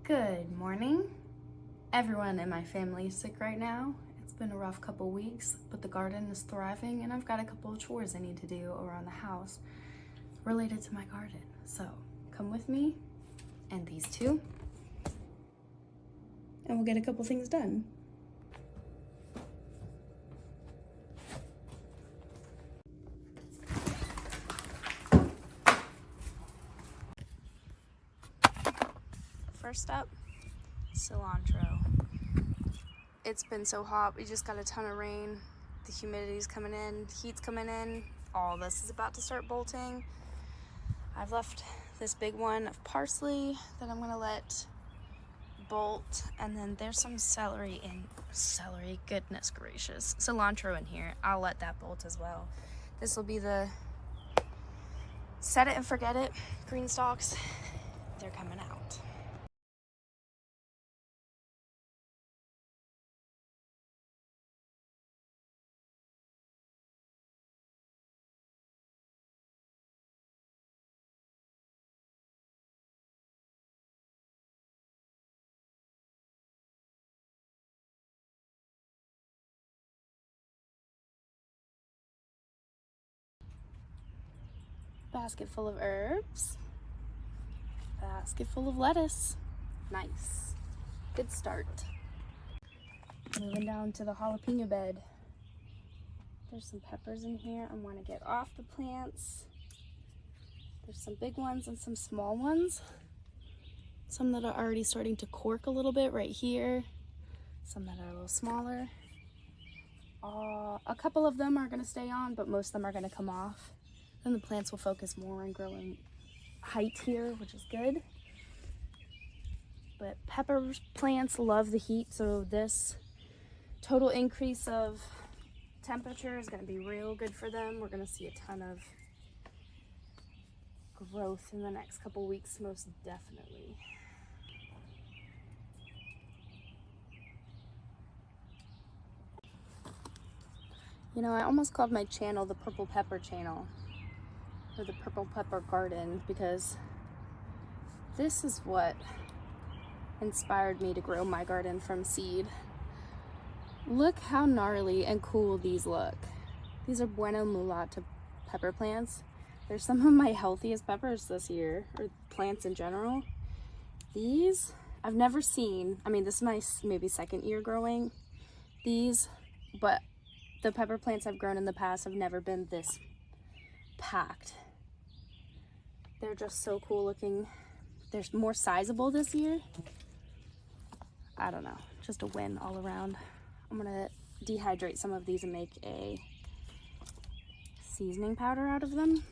Good morning. Everyone in my family is sick right now. It's been a rough couple weeks, but the garden is thriving and I've got a couple of chores I need to do around the house related to my garden. So come with me and these two, and we'll get a couple things done. First up, cilantro. It's been so hot, we just got a ton of rain. The humidity's coming in, heat's coming in. All this is about to start bolting. I've left this big one of parsley that I'm gonna let bolt, and then there's some celery, goodness gracious, cilantro in here. I'll let that bolt as well. This will be the set it and forget it green stalks. They're coming out. Basket full of herbs. Basket full of lettuce. Nice. Good start. Moving down to the jalapeno bed. There's some peppers in here I want to get off the plants. There's some big ones and some small ones. Some that are already starting to cork a little bit right here. Some that are a little smaller. A couple of them are going to stay on, but most of them are going to come off. Then the plants will focus more on growing height here, which is good. But pepper plants love the heat, so this total increase of temperature is going to be real good for them. We're going to see a ton of growth in the next couple weeks, most definitely. You know, I almost called my channel the Purple Pepper Channel, or the Purple Pepper Garden, because this is what inspired me to grow my garden from seed. Look how gnarly and cool these look. These are Bueno Mulata pepper plants. They're some of my healthiest peppers this year, or plants in general. These, I've never seen, I mean, this is my maybe second year growing these, but the pepper plants I've grown in the past have never been this packed. They're just so cool looking. They're more sizable this year. I don't know, just a win all around. I'm gonna dehydrate some of these and make a seasoning powder out of them.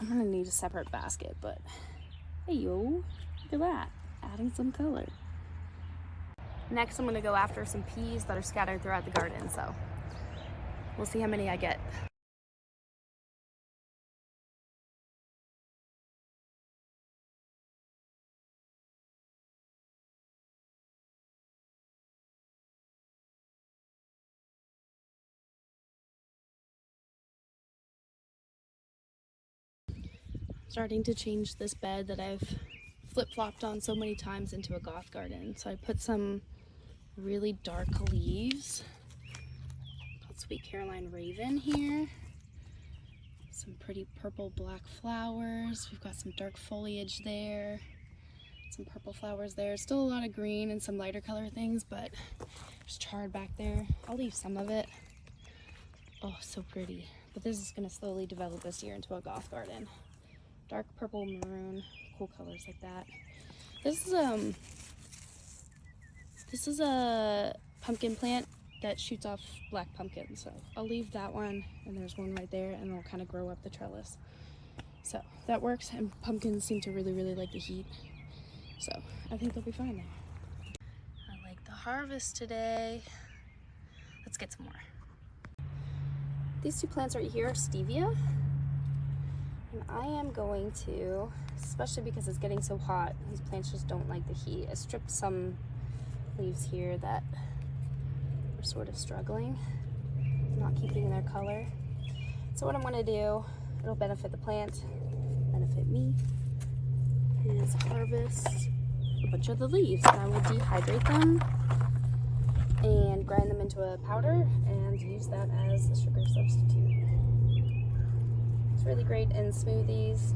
I'm gonna need a separate basket, but hey yo, look at that, adding some color. Next, I'm gonna go after some peas that are scattered throughout the garden, so we'll see how many I get. Starting to change this bed that I've flip-flopped on so many times into a goth garden. So I put some really dark leaves called Sweet Caroline Raven here. Some pretty purple black flowers. We've got some dark foliage there. Some purple flowers there. Still a lot of green and some lighter color things, but there's chard back there. I'll leave some of it. Oh, so pretty. But this is gonna slowly develop this year into a goth garden. Dark purple, maroon, cool colors like that. This is a pumpkin plant that shoots off black pumpkin, so I'll leave that one, and there's one right there, and it'll kind of grow up the trellis. So that works, and pumpkins seem to really like the heat, so I think they'll be fine there. I like the harvest today. Let's get some more. These two plants right here are stevia. And I am going to, especially because it's getting so hot, these plants just don't like the heat. I stripped some leaves here that are sort of struggling, not keeping their color. So what I'm gonna do, it'll benefit the plant, benefit me, is harvest a bunch of the leaves. And I will dehydrate them and grind them into a powder and use that as a sugar substitute. It's really great in smoothies.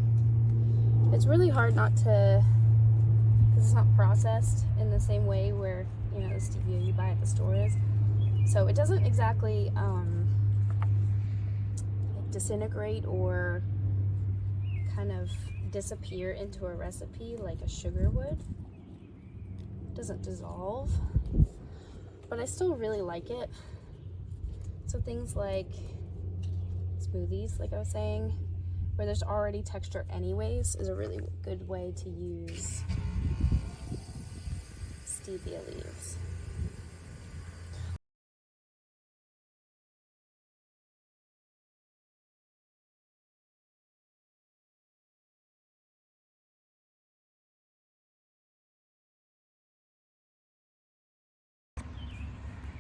It's really hard not to, because it's not processed in the same way where, you know, the stevia you buy at the store is. So it doesn't exactly disintegrate or kind of disappear into a recipe like a sugar would. It doesn't dissolve, but I still really like it. So things like smoothies, like I was saying, where there's already texture anyways, is a really good way to use stevia leaves.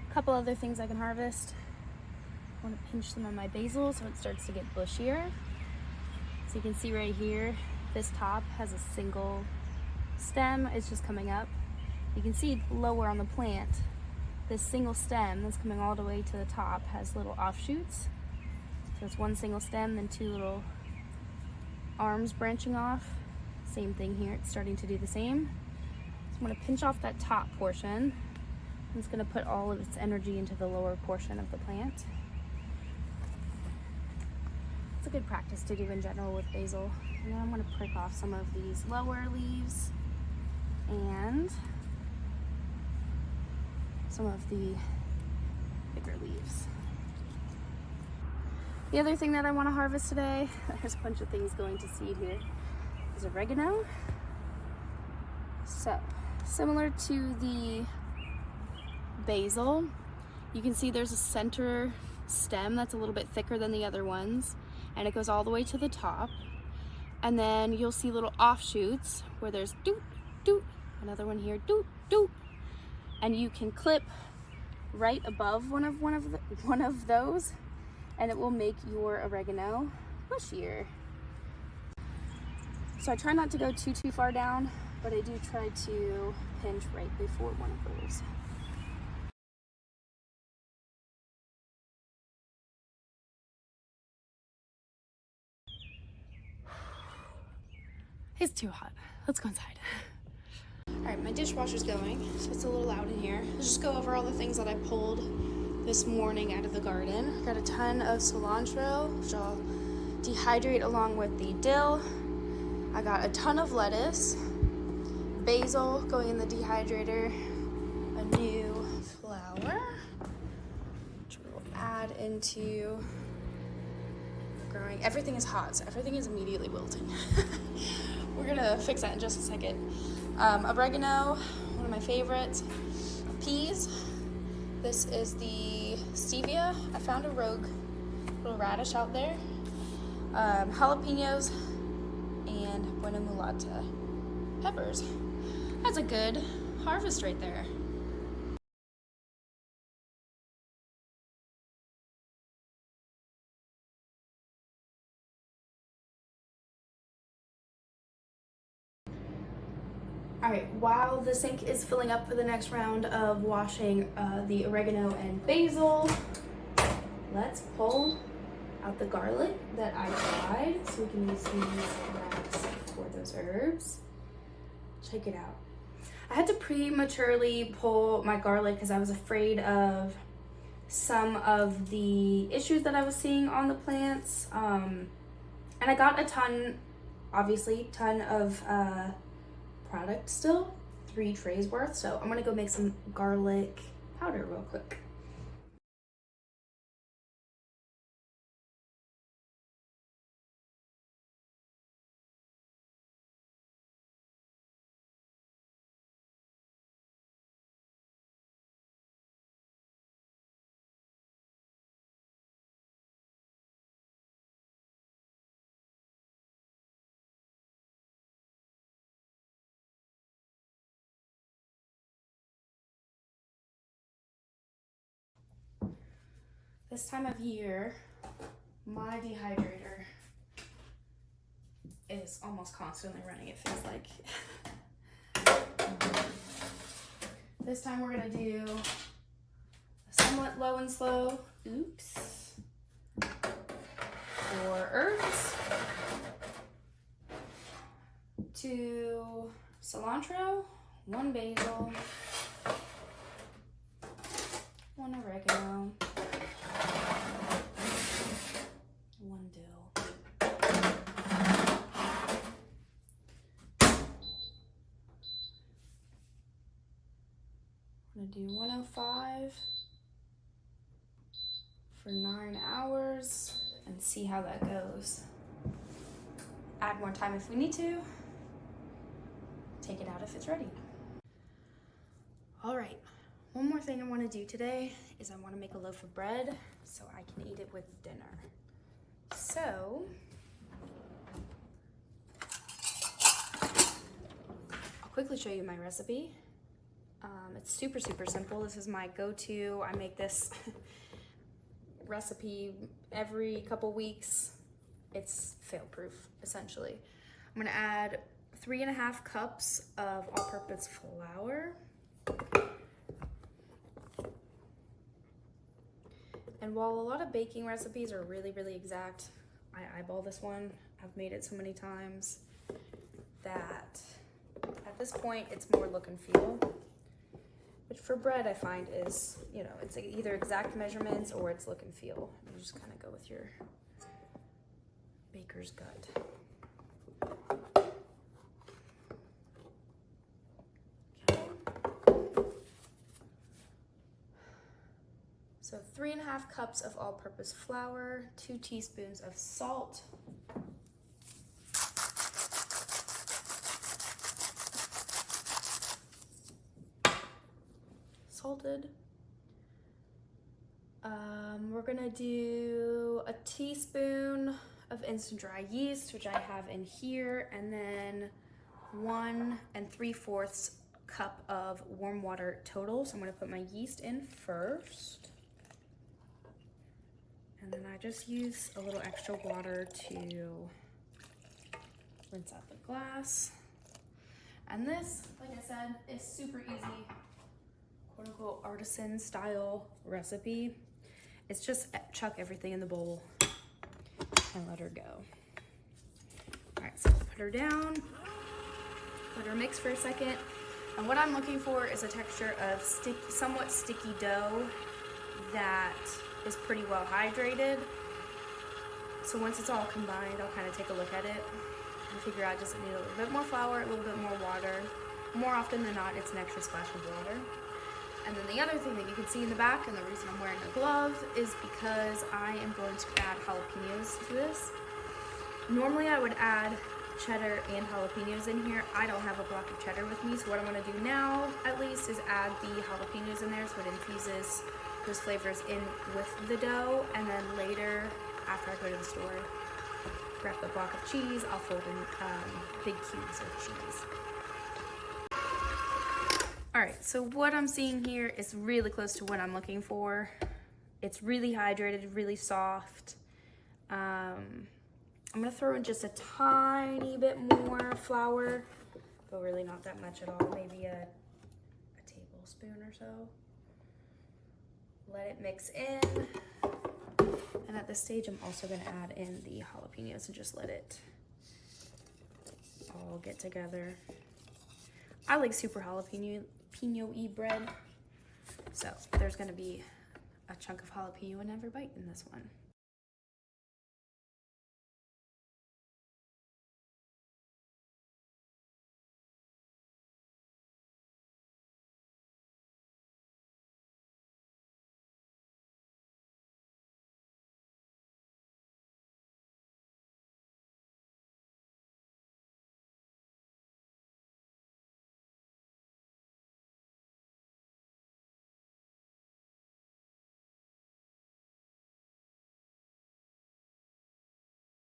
A couple other things I can harvest. I want to pinch some of my basil so it starts to get bushier. So you can see right here, this top has a single stem. It's just coming up. You can see lower on the plant, this single stem that's coming all the way to the top has little offshoots. So it's one single stem, then two little arms branching off. Same thing here, it's starting to do the same. So I'm going to pinch off that top portion. It's going to put all of its energy into the lower portion of the plant. It's a good practice to do in general with basil. And then I'm going to prick off some of these lower leaves and some of the bigger leaves. The other thing that I want to harvest today, there's a bunch of things going to seed here, is oregano. So, similar to the basil, you can see there's a center stem that's a little bit thicker than the other ones, and it goes all the way to the top. And then you'll see little offshoots where there's doot, doot, another one here, doot, doot. And you can clip right above one of those, and it will make your oregano bushier. So I try not to go too far down, but I do try to pinch right before one of those. It's too hot. Let's go inside. All right, my dishwasher's going, so it's a little loud in here. Let's just go over all the things that I pulled this morning out of the garden. Got a ton of cilantro, which I'll dehydrate along with the dill. I got a ton of lettuce, basil going in the dehydrator, a new flower, which we'll add into growing. Everything is hot, so everything is immediately wilting. We're gonna fix that in just a second. Oregano, one of my favorites. Peas. This is the stevia. I found a rogue little radish out there. Jalapenos and buena mulata peppers. That's a good harvest right there. All right, while the sink is filling up for the next round of washing the oregano and basil, let's pull out the garlic that I dried so we can use these wraps for those herbs. Check it out. I had to prematurely pull my garlic because I was afraid of some of the issues that I was seeing on the plants. And I got a ton of product still, 3 trays worth. So I'm gonna go make some garlic powder real quick. This time of year, My dehydrator is almost constantly running, it feels like. This time we're gonna do somewhat low and slow, oops, 4 herbs, 2 cilantro, 1 basil, 1 oregano, 1 dill. I'm gonna do 105 for 9 hours and see how that goes. Add more time if we need to. Take it out if it's ready. All right, one more thing I want to do today is I want to make a loaf of bread so I can eat it with dinner. So, I'll quickly show you my recipe. It's super simple. This is my go-to. I make this recipe every couple weeks. It's fail-proof, essentially. I'm gonna add 3.5 cups of all-purpose flour. And while a lot of baking recipes are really exact, I eyeball this one. I've made it so many times that at this point it's more look and feel. Which for bread I find is, you know, it's either exact measurements or it's look and feel. You just kind of go with your baker's gut. So 3.5 cups of all-purpose flour, 2 teaspoons of salt, salted. We're gonna do a teaspoon of instant dry yeast, which I have in here, and then 1 3/4 cup of warm water total. So I'm gonna put my yeast in first. And then I just use a little extra water to rinse out the glass. And this, like I said, is super easy, quote unquote artisan style recipe. It's just chuck everything in the bowl and let her go. All right, so put her down, let her mix for a second. And what I'm looking for is a texture of somewhat sticky dough that is pretty well hydrated. So once it's all combined, I'll kind of take a look at it and figure out, does it need a little bit more flour, a little bit more water? More often than not, it's an extra splash of water. And then the other thing that you can see in the back, and the reason I'm wearing a glove, is because I am going to add jalapenos to this. Normally I would add cheddar and jalapenos in here. I don't have a block of cheddar with me, so what I'm gonna do now, at least, is add the jalapenos in there so it infuses those flavors in with the dough. And then later, after I go to the store, grab the block of cheese, I'll fold in big cubes of cheese. All right, so what I'm seeing here is really close to what I'm looking for. It's really hydrated, really soft. I'm gonna throw in just a tiny bit more flour, but really not that much at all, maybe a tablespoon or so. Let it mix in. And at this stage, I'm also gonna add in the jalapenos and just let it all get together. I like super jalapeno-y bread, so there's gonna be a chunk of jalapeno in every bite in this one.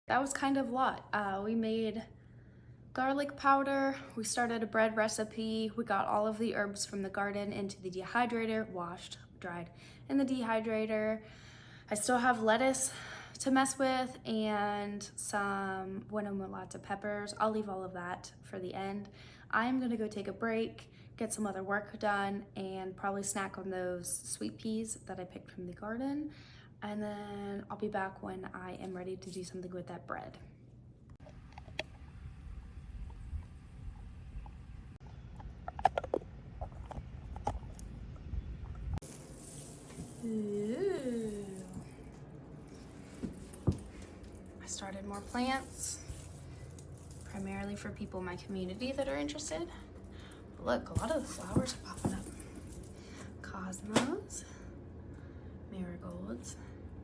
That was kind of a lot. We made garlic powder, we started a bread recipe, we got all of the herbs from the garden into the dehydrator, washed, dried in the dehydrator. I still have lettuce to mess with and some buena mulata peppers. I'll leave all of that for the end. I'm gonna go take a break, get some other work done, and probably snack on those sweet peas that I picked from the garden. And then I'll be back when I am ready to do something with that bread. Ooh. I started more plants, primarily for people in my community that are interested. But look, a lot of the flowers are popping up. Cosmos, marigolds,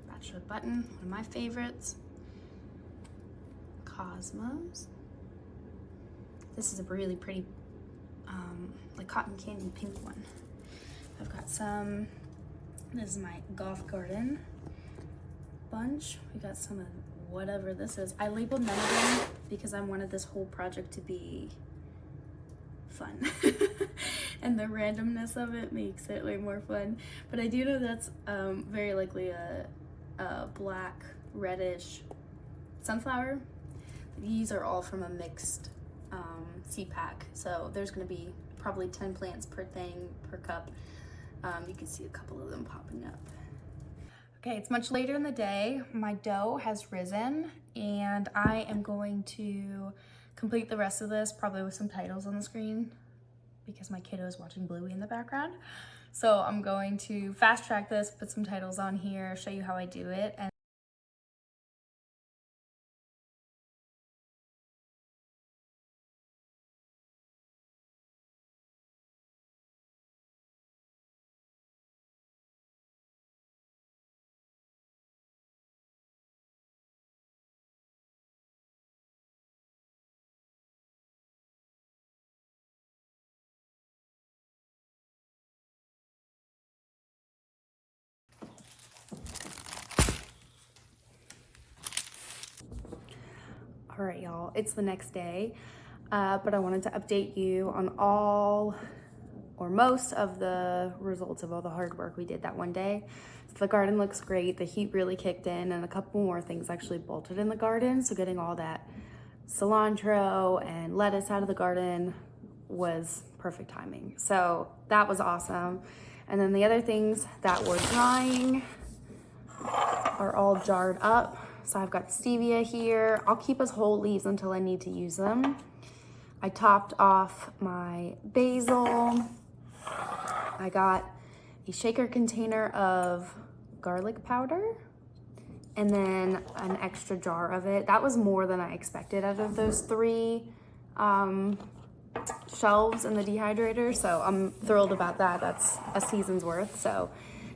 bachelor button, one of my favorites. Cosmos. This is a really pretty, like cotton candy pink one. I've got some, this is my golf garden bunch. We got some of whatever this is. I labeled none of them because I wanted this whole project to be fun. And the randomness of it makes it way more fun. But I do know that's very likely a black reddish sunflower. These are all from a mixed seed pack. So there's gonna be probably 10 plants per thing, per cup. You can see a couple of them popping up. Okay, it's much later in the day. My dough has risen and I am going to complete the rest of this, probably with some titles on the screen because my kiddo is watching Bluey in the background. So I'm going to fast track this, put some titles on here, show you how I do it. And all right, y'all, it's the next day, but I wanted to update you on all or most of the results of all the hard work we did that one day. So the garden looks great. The heat really kicked in and a couple more things actually bolted in the garden. So getting all that cilantro and lettuce out of the garden was perfect timing. So that was awesome. And then the other things that were drying are all jarred up. So I've got stevia here. I'll keep as whole leaves until I need to use them. I topped off my basil. I got a shaker container of garlic powder and then an extra jar of it. That was more than I expected out of those 3 shelves in the dehydrator. So I'm thrilled about that. That's a season's worth. So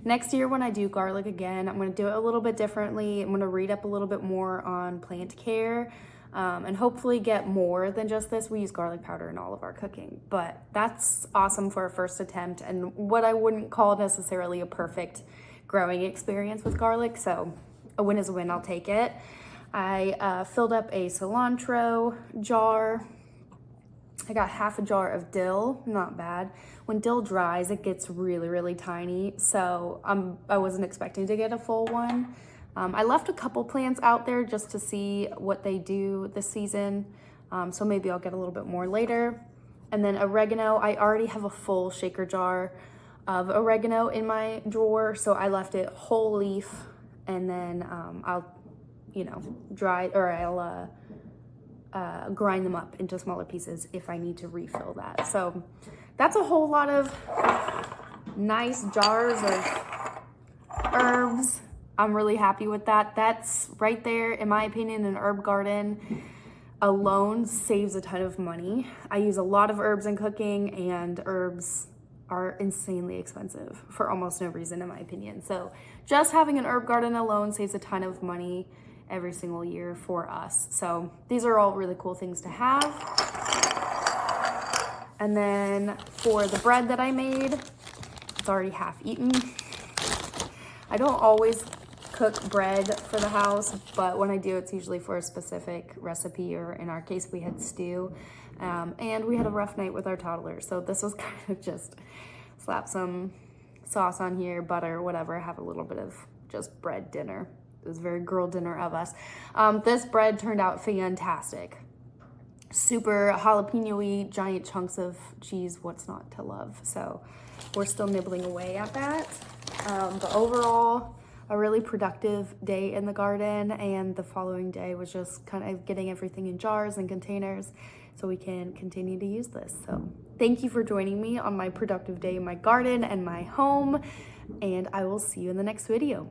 next year when I do garlic again, I'm gonna do it a little bit differently. I'm gonna read up a little bit more on plant care and hopefully get more than just this. We use garlic powder in all of our cooking, but that's awesome for a first attempt and what I wouldn't call necessarily a perfect growing experience with garlic. So a win is a win, I'll take it. I filled up a cilantro jar. I got half a jar of dill, not bad. When dill dries, it gets really, really tiny. So I wasn't expecting to get a full one. I left a couple plants out there just to see what they do this season. So maybe I'll get a little bit more later. And then oregano, I already have a full shaker jar of oregano in my drawer. So I left it whole leaf and then I'll, dry, or I'll grind them up into smaller pieces if I need to refill that. So that's a whole lot of nice jars of herbs. I'm really happy with that. That's right there, in my opinion, an herb garden alone saves a ton of money. I use a lot of herbs in cooking and herbs are insanely expensive for almost no reason, in my opinion. So just having an herb garden alone saves a ton of money every single year for us. So these are all really cool things to have. And then for the bread that I made, it's already half eaten. I don't always cook bread for the house, but when I do, it's usually for a specific recipe, or in our case, we had stew. And we had a rough night with our toddler. So this was kind of just slap some sauce on here, butter, whatever, have a little bit of just bread dinner. was a very girl dinner of us. This bread turned out fantastic. Super jalapeno-y, giant chunks of cheese. What's not to love? So we're still nibbling away at that. But overall, a really productive day in the garden, and the following day was just kind of getting everything in jars and containers so we can continue to use this. So thank you for joining me on my productive day in my garden and my home, and I will see you in the next video.